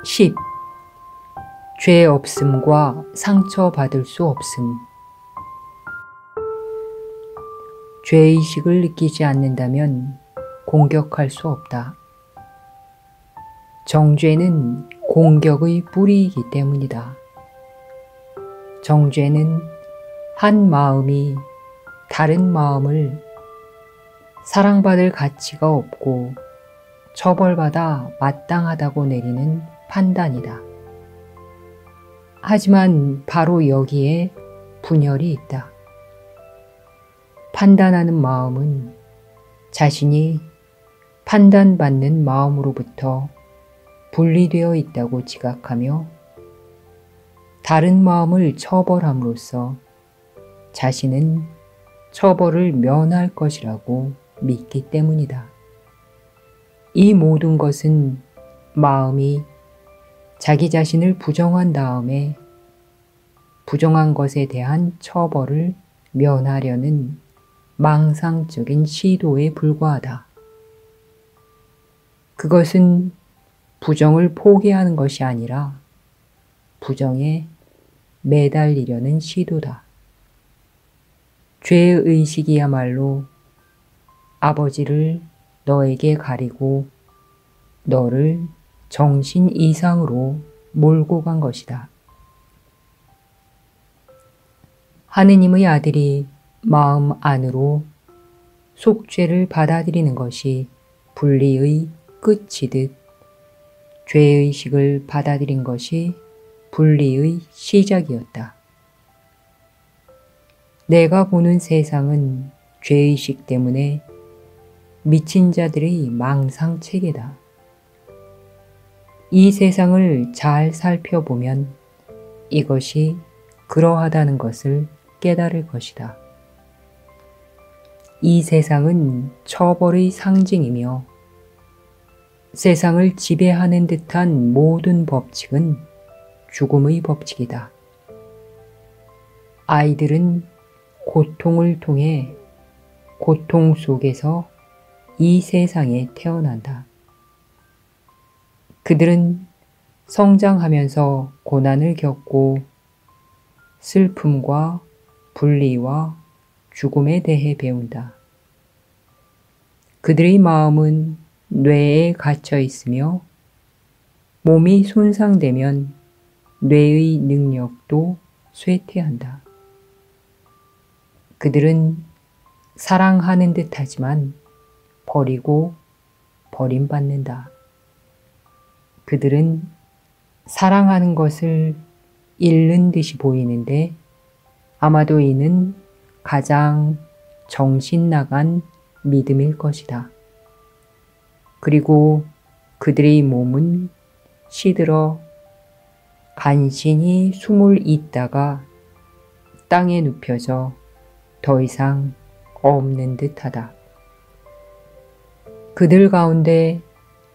10. 죄 없음과 상처받을 수 없음. 죄의식을 느끼지 않는다면 공격할 수 없다. 정죄는 공격의 뿌리이기 때문이다. 정죄는 한 마음이 다른 마음을 사랑받을 가치가 없고 처벌받아 마땅하다고 내리는 판단이다. 하지만 바로 여기에 분열이 있다. 판단하는 마음은 자신이 판단받는 마음으로부터 분리되어 있다고 지각하며 다른 마음을 처벌함으로써 자신은 처벌을 면할 것이라고 믿기 때문이다. 이 모든 것은 마음이 자기 자신을 부정한 다음에 부정한 것에 대한 처벌을 면하려는 망상적인 시도에 불과하다. 그것은 부정을 포기하는 것이 아니라 부정에 매달리려는 시도다. 죄의식이야말로 아버지를 너에게 가리고 너를 정신 이상으로 몰고 간 것이다. 하느님의 아들이 마음 안으로 속죄를 받아들이는 것이 분리의 끝이듯 죄의식을 받아들인 것이 분리의 시작이었다. 내가 보는 세상은 죄의식 때문에 미친 자들의 망상체계다. 이 세상을 잘 살펴보면 이것이 그러하다는 것을 깨달을 것이다. 이 세상은 처벌의 상징이며 세상을 지배하는 듯한 모든 법칙은 죽음의 법칙이다. 아이들은 고통을 통해 고통 속에서 이 세상에 태어난다. 그들은 성장하면서 고난을 겪고 슬픔과 분리와 죽음에 대해 배운다. 그들의 마음은 뇌에 갇혀 있으며 몸이 손상되면 뇌의 능력도 쇠퇴한다. 그들은 사랑하는 듯하지만 버리고 버림받는다. 그들은 사랑하는 것을 잃는 듯이 보이는데 아마도 이는 가장 정신 나간 믿음일 것이다. 그리고 그들의 몸은 시들어 간신히 숨을 잇다가 땅에 눕혀져 더 이상 없는 듯하다. 그들 가운데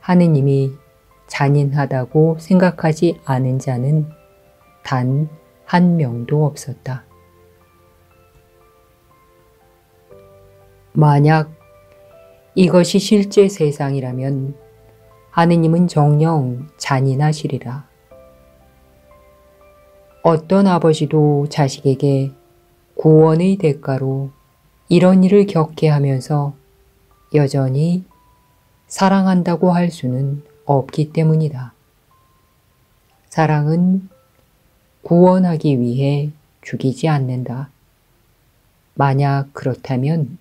하느님이 잔인하다고 생각하지 않은 자는 단 한 명도 없었다. 만약 이것이 실제 세상이라면 하느님은 정녕 잔인하시리라. 어떤 아버지도 자식에게 구원의 대가로 이런 일을 겪게 하면서 여전히 사랑한다고 할 수는 없기 때문이다. 사랑은 구원하기 위해 죽이지 않는다. 만약 그렇다면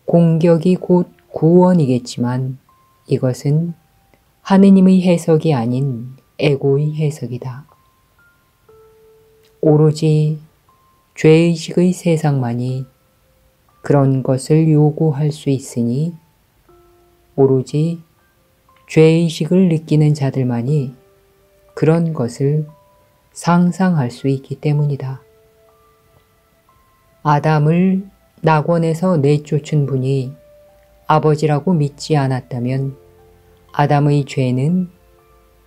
공격이 곧 구원이겠지만 이것은 하느님의 해석이 아닌 에고의 해석이다. 오로지 죄의식의 세상만이 그런 것을 요구할 수 있으니 오로지 죄의식을 느끼는 자들만이 그런 것을 상상할 수 있기 때문이다. 아담을 낙원에서 내쫓은 분이 아버지라고 믿지 않았다면 아담의 죄는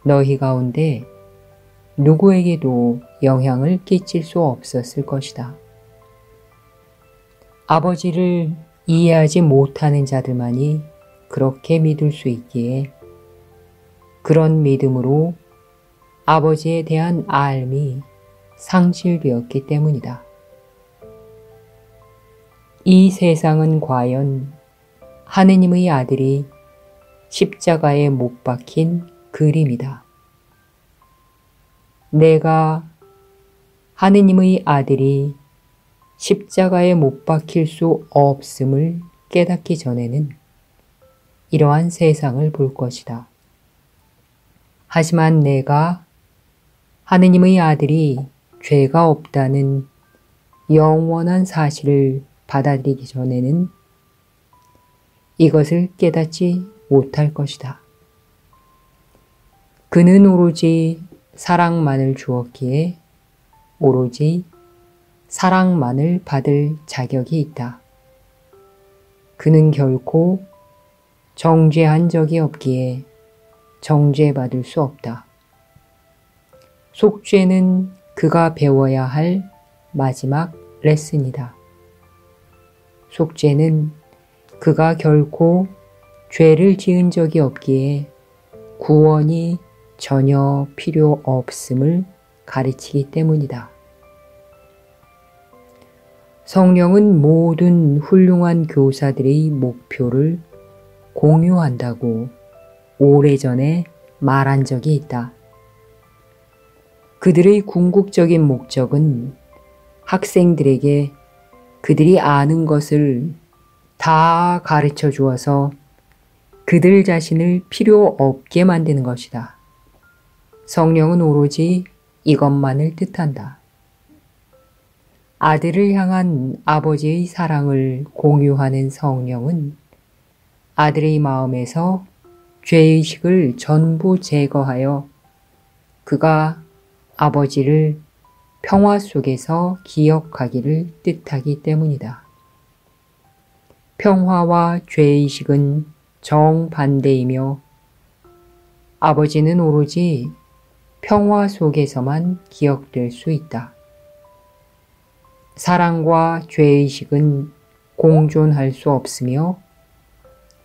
너희 가운데 누구에게도 영향을 끼칠 수 없었을 것이다. 아버지를 이해하지 못하는 자들만이 그렇게 믿을 수 있기에 그런 믿음으로 아버지에 대한 알미 상실되었기 때문이다. 이 세상은 과연 하느님의 아들이 십자가에 못 박힌 그림이다. 내가 하느님의 아들이 십자가에 못 박힐 수 없음을 깨닫기 전에는 이러한 세상을 볼 것이다. 하지만 내가 하느님의 아들이 죄가 없다는 영원한 사실을 받아들이기 전에는 이것을 깨닫지 못할 것이다. 그는 오로지 사랑만을 주었기에 오로지 사랑만을 받을 자격이 있다. 그는 결코 정죄한 적이 없기에 정죄받을 수 없다. 속죄는 그가 배워야 할 마지막 레슨이다. 속죄는 그가 결코 죄를 지은 적이 없기에 구원이 전혀 필요 없음을 가르치기 때문이다. 성령은 모든 훌륭한 교사들의 목표를 공유한다고 오래전에 말한 적이 있다. 그들의 궁극적인 목적은 학생들에게 그들이 아는 것을 다 가르쳐 주어서 그들 자신을 필요 없게 만드는 것이다. 성령은 오로지 이것만을 뜻한다. 아들을 향한 아버지의 사랑을 공유하는 성령은 아들의 마음에서 죄의식을 전부 제거하여 그가 아버지를 평화 속에서 기억하기를 뜻하기 때문이다. 평화와 죄의식은 정반대이며 아버지는 오로지 평화 속에서만 기억될 수 있다. 사랑과 죄의식은 공존할 수 없으며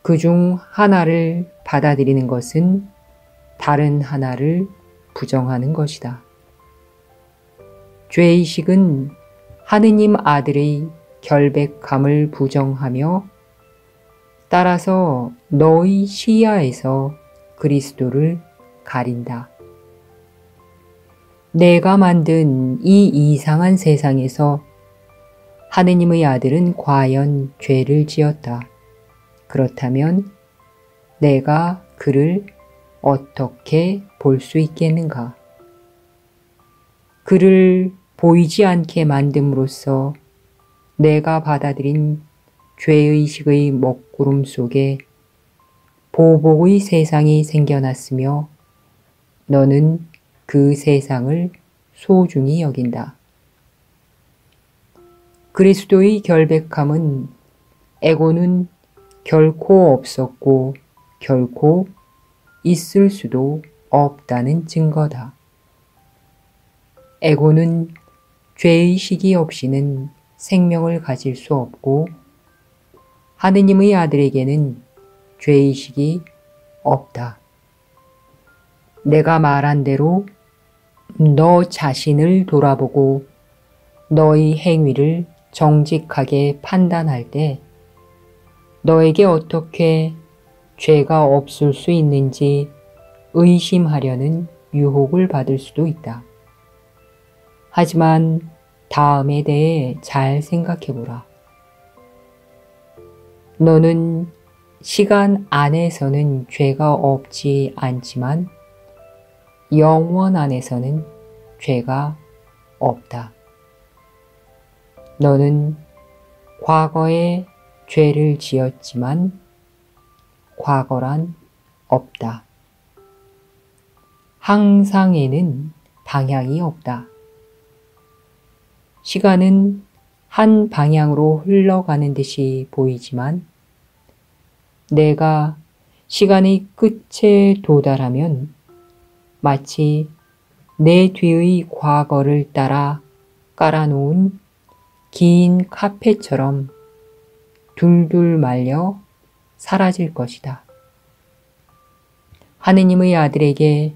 그중 하나를 받아들이는 것은 다른 하나를 부정하는 것이다. 죄의식은 하느님 아들의 결백함을 부정하며 따라서 너의 시야에서 그리스도를 가린다. 내가 만든 이 이상한 세상에서 하느님의 아들은 과연 죄를 지었다. 그렇다면 내가 그를 어떻게 볼 수 있겠는가? 그를 보이지 않게 만듦으로써 내가 받아들인 죄의식의 먹구름 속에 보복의 세상이 생겨났으며 너는 그 세상을 소중히 여긴다. 그리스도의 결백함은 에고는 결코 없었고 결코 있을 수도 없다는 증거다. 에고는 죄의식이 없이는 생명을 가질 수 없고 하느님의 아들에게는 죄의식이 없다. 내가 말한 대로 너 자신을 돌아보고 너의 행위를 정직하게 판단할 때 너에게 어떻게 죄가 없을 수 있는지 의심하려는 유혹을 받을 수도 있다. 하지만 다음에 대해 잘 생각해보라. 너는 시간 안에서는 죄가 없지 않지만 영원 안에서는 죄가 없다. 너는 과거에 죄를 지었지만 과거란 없다. 항상에는 방향이 없다. 시간은 한 방향으로 흘러가는 듯이 보이지만 내가 시간의 끝에 도달하면 마치 내 뒤의 과거를 따라 깔아놓은 긴 카펫처럼 둘둘 말려 사라질 것이다. 하느님의 아들에게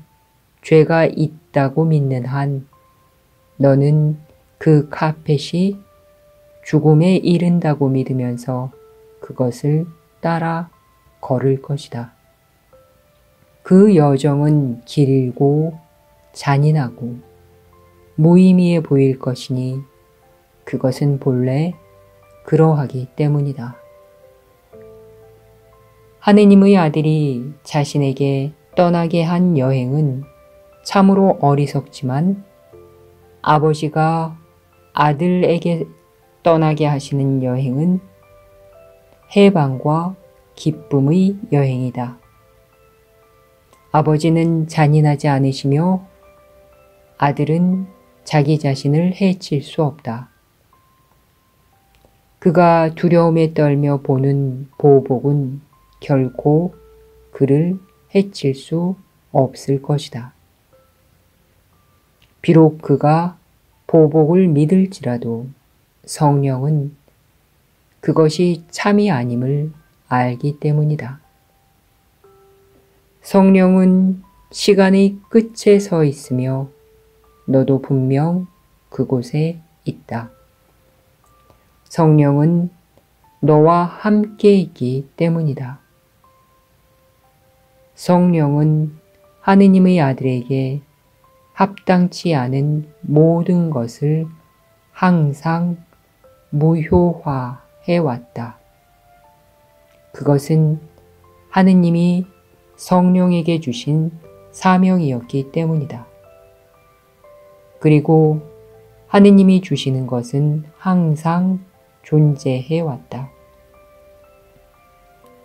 죄가 있다고 믿는 한 너는 그 카펫이 죽음에 이른다고 믿으면서 그것을 따라 걸을 것이다. 그 여정은 길고 잔인하고 무의미해 보일 것이니 그것은 본래 그러하기 때문이다. 하느님의 아들이 자신에게 떠나게 한 여행은 참으로 어리석지만 아버지가 아들에게 떠나게 하시는 여행은 해방과 기쁨의 여행이다. 아버지는 잔인하지 않으시며 아들은 자기 자신을 해칠 수 없다. 그가 두려움에 떨며 보는 보복은 결코 그를 해칠 수 없을 것이다. 비록 그가 보복을 믿을지라도 성령은 그것이 참이 아님을 알기 때문이다. 성령은 시간의 끝에 서 있으며 너도 분명 그곳에 있다. 성령은 너와 함께 있기 때문이다. 성령은 하느님의 아들에게 합당치 않은 모든 것을 항상 무효화해 왔다. 그것은 하느님이 성령에게 주신 사명이었기 때문이다. 그리고 하느님이 주시는 것은 항상 존재해 왔다.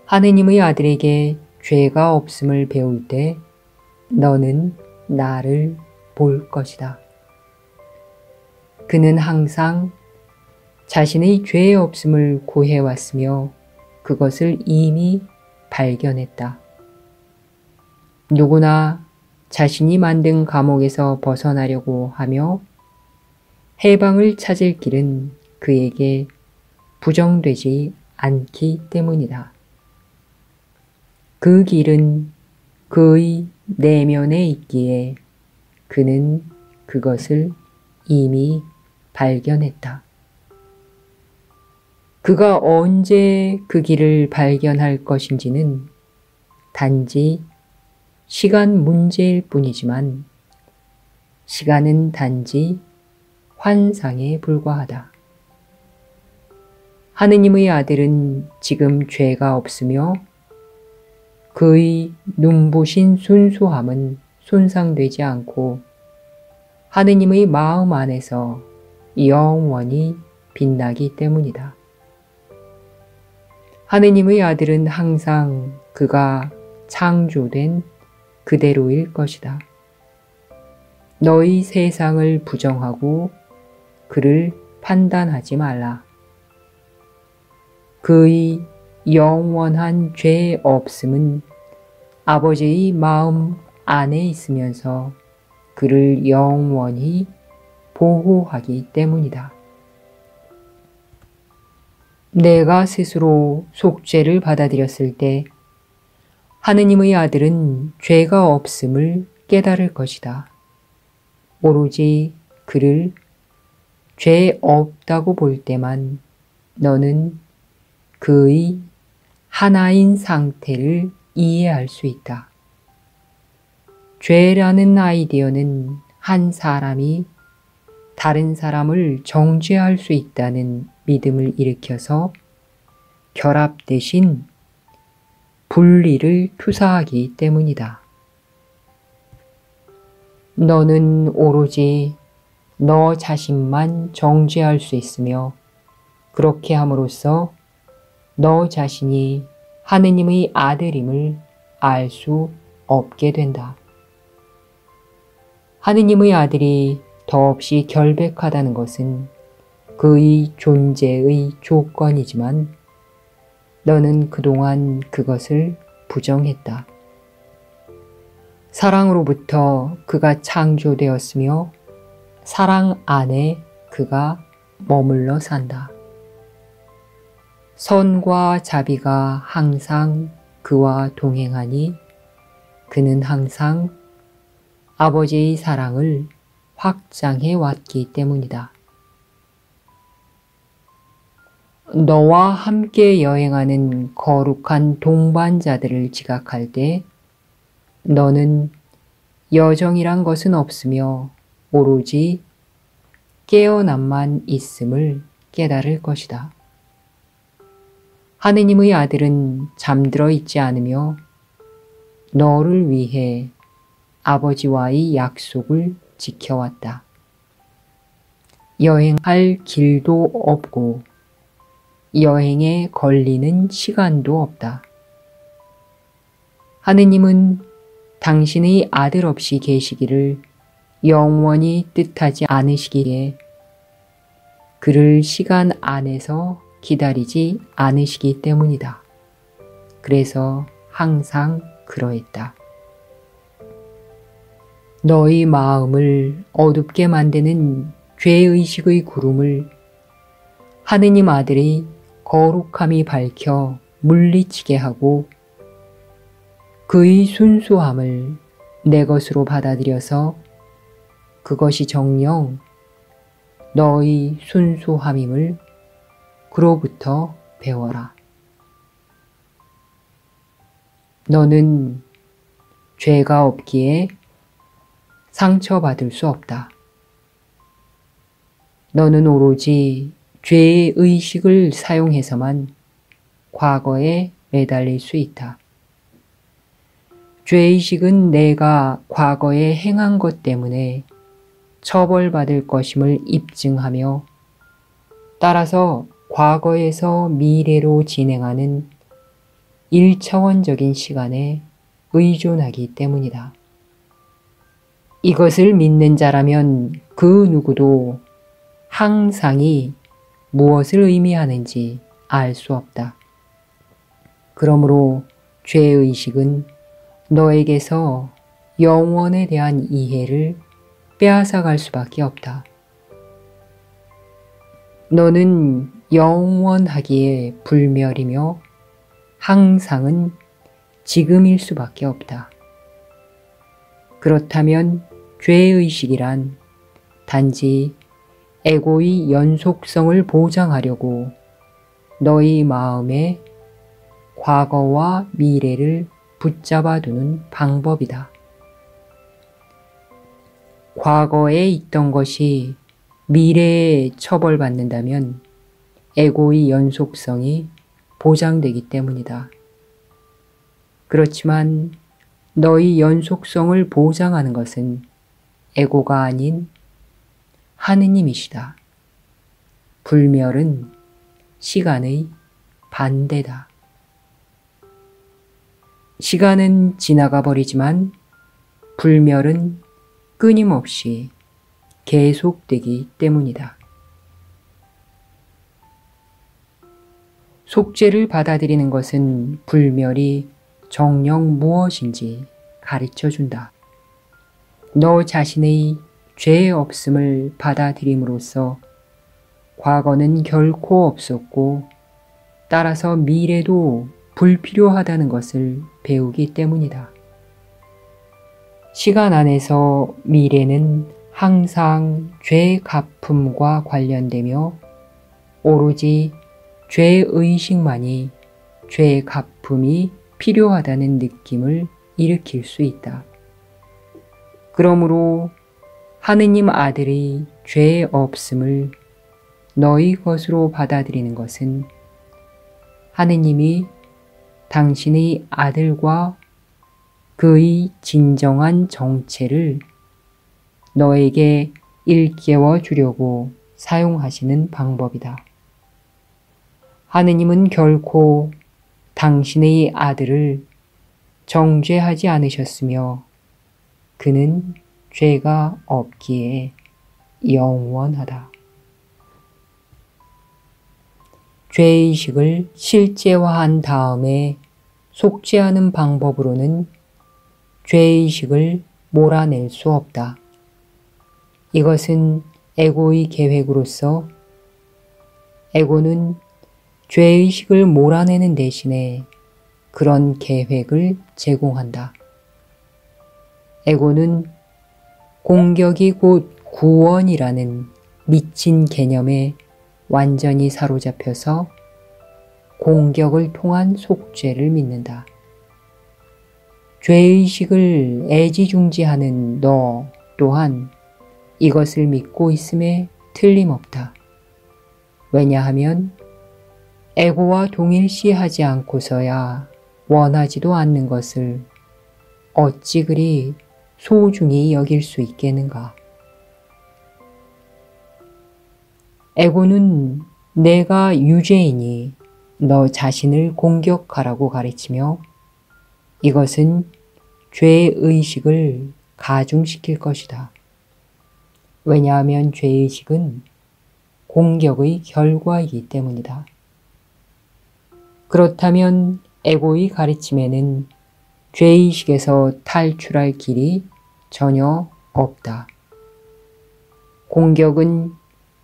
하느님의 아들에게 죄가 없음을 배울 때 너는 나를 볼 것이다. 그는 항상 자신의 죄 없음을 구해왔으며 그것을 이미 발견했다. 누구나 자신이 만든 감옥에서 벗어나려고 하며 해방을 찾을 길은 그에게 부정되지 않기 때문이다. 그 길은 그의 내면에 있기에 그는 그것을 이미 발견했다. 그가 언제 그 길을 발견할 것인지는 단지 시간 문제일 뿐이지만 시간은 단지 환상에 불과하다. 하느님의 아들은 지금 죄가 없으며 그의 눈부신 순수함은 손상되지 않고 하느님의 마음 안에서 영원히 빛나기 때문이다. 하느님의 아들은 항상 그가 창조된 그대로일 것이다. 너희 세상을 부정하고 그를 판단하지 말라. 그의 영원한 죄 없음은 아버지의 마음 안에 있으면서 그를 영원히 보호하기 때문이다. 내가 스스로 속죄를 받아들였을 때 하느님의 아들은 죄가 없음을 깨달을 것이다. 오로지 그를 죄 없다고 볼 때만 너는 그의 하나인 상태를 이해할 수 있다. 죄라는 아이디어는 한 사람이 다른 사람을 정죄할 수 있다는 믿음을 일으켜서 결합 대신 분리를 투사하기 때문이다. 너는 오로지 너 자신만 정죄할 수 있으며 그렇게 함으로써 너 자신이 하느님의 아들임을 알 수 없게 된다. 하느님의 아들이 더없이 결백하다는 것은 그의 존재의 조건이지만 너는 그동안 그것을 부정했다. 사랑으로부터 그가 창조되었으며 사랑 안에 그가 머물러 산다. 선과 자비가 항상 그와 동행하니 그는 항상 아버지의 사랑을 확장해 왔기 때문이다. 너와 함께 여행하는 거룩한 동반자들을 지각할 때 너는 여정이란 것은 없으며 오로지 깨어남만 있음을 깨달을 것이다. 하느님의 아들은 잠들어 있지 않으며 너를 위해 아버지와의 약속을 지켜왔다. 여행할 길도 없고 여행에 걸리는 시간도 없다. 하느님은 당신의 아들 없이 계시기를 영원히 뜻하지 않으시기에 그를 시간 안에서 기다리지 않으시기 때문이다. 그래서 항상 그러했다. 너희 마음을 어둡게 만드는 죄의식의 구름을 하느님 아들이 거룩함이 밝혀 물리치게 하고 그의 순수함을 내 것으로 받아들여서 그것이 정녕 너의 순수함임을 그로부터 배워라. 너는 죄가 없기에 상처받을 수 없다. 너는 오로지 죄의 의식을 사용해서만 과거에 매달릴 수 있다. 죄의식은 내가 과거에 행한 것 때문에 처벌받을 것임을 입증하며 따라서 과거에서 미래로 진행하는 1차원적인 시간에 의존하기 때문이다. 이것을 믿는 자라면 그 누구도 항상이 무엇을 의미하는지 알 수 없다. 그러므로 죄의식은 너에게서 영원에 대한 이해를 빼앗아갈 수밖에 없다. 너는 영원하기에 불멸이며 항상은 지금일 수밖에 없다. 그렇다면 죄의식이란 단지 에고의 연속성을 보장하려고 너희 마음에 과거와 미래를 붙잡아두는 방법이다. 과거에 있던 것이 미래에 처벌받는다면 에고의 연속성이 보장되기 때문이다. 그렇지만 너희 연속성을 보장하는 것은 에고가 아닌 하느님이시다. 불멸은 시간의 반대다. 시간은 지나가 버리지만 불멸은 끊임없이 계속되기 때문이다. 속죄를 받아들이는 것은 불멸이 정녕 무엇인지 가르쳐준다. 너 자신의 죄 없음을 받아들임으로써 과거는 결코 없었고 따라서 미래도 불필요하다는 것을 배우기 때문이다. 시간 안에서 미래는 항상 죄 갚음과 관련되며 오로지 죄의식만이 죄 갚음이 필요하다는 느낌을 일으킬 수 있다. 그러므로 하느님 아들의 죄 없음을 너희 것으로 받아들이는 것은 하느님이 당신의 아들과 그의 진정한 정체를 너에게 일깨워 주려고 사용하시는 방법이다. 하느님은 결코 당신의 아들을 정죄하지 않으셨으며 그는 죄가 없기에 영원하다. 죄의식을 실제화한 다음에 속죄하는 방법으로는 죄의식을 몰아낼 수 없다. 이것은 에고의 계획으로서 에고는 죄의식을 몰아내는 대신에 그런 계획을 제공한다. 에고는 공격이 곧 구원이라는 미친 개념에 완전히 사로잡혀서 공격을 통한 속죄를 믿는다. 죄의식을 애지중지하는 너 또한 이것을 믿고 있음에 틀림없다. 왜냐하면 에고와 동일시하지 않고서야 원하지도 않는 것을 어찌 그리 소중히 여길 수 있겠는가. 에고는 내가 유죄이니 너 자신을 공격하라고 가르치며 이것은 죄의식을 가중시킬 것이다. 왜냐하면 죄의식은 공격의 결과이기 때문이다. 그렇다면 에고의 가르침에는 죄의식에서 탈출할 길이 전혀 없다. 공격은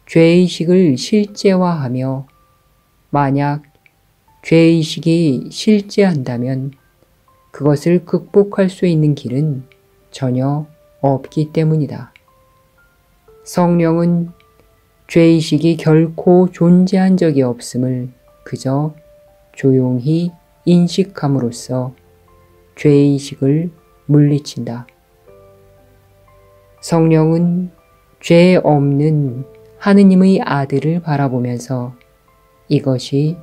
죄의식을 실제화하며 만약 죄의식이 실제한다면 그것을 극복할 수 있는 길은 전혀 없기 때문이다. 성령은 죄의식이 결코 존재한 적이 없음을 그저 조용히 인식함으로써 죄의식을 물리친다. 성령은 죄 없는 하느님의 아들을 바라보면서 이것이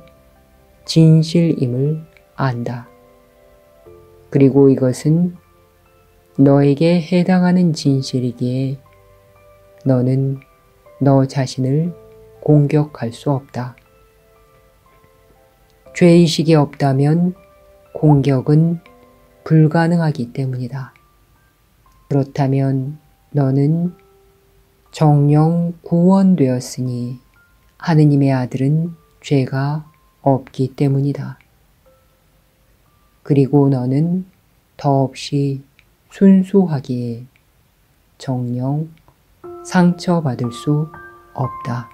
진실임을 안다. 그리고 이것은 너에게 해당하는 진실이기에 너는 너 자신을 공격할 수 없다. 죄의식이 없다면 공격은 불가능하기 때문이다. 그렇다면 너는 정령 구원되었으니 하느님의 아들은 죄가 없기 때문이다. 그리고 너는 더없이 순수하기에 정령 상처받을 수 없다.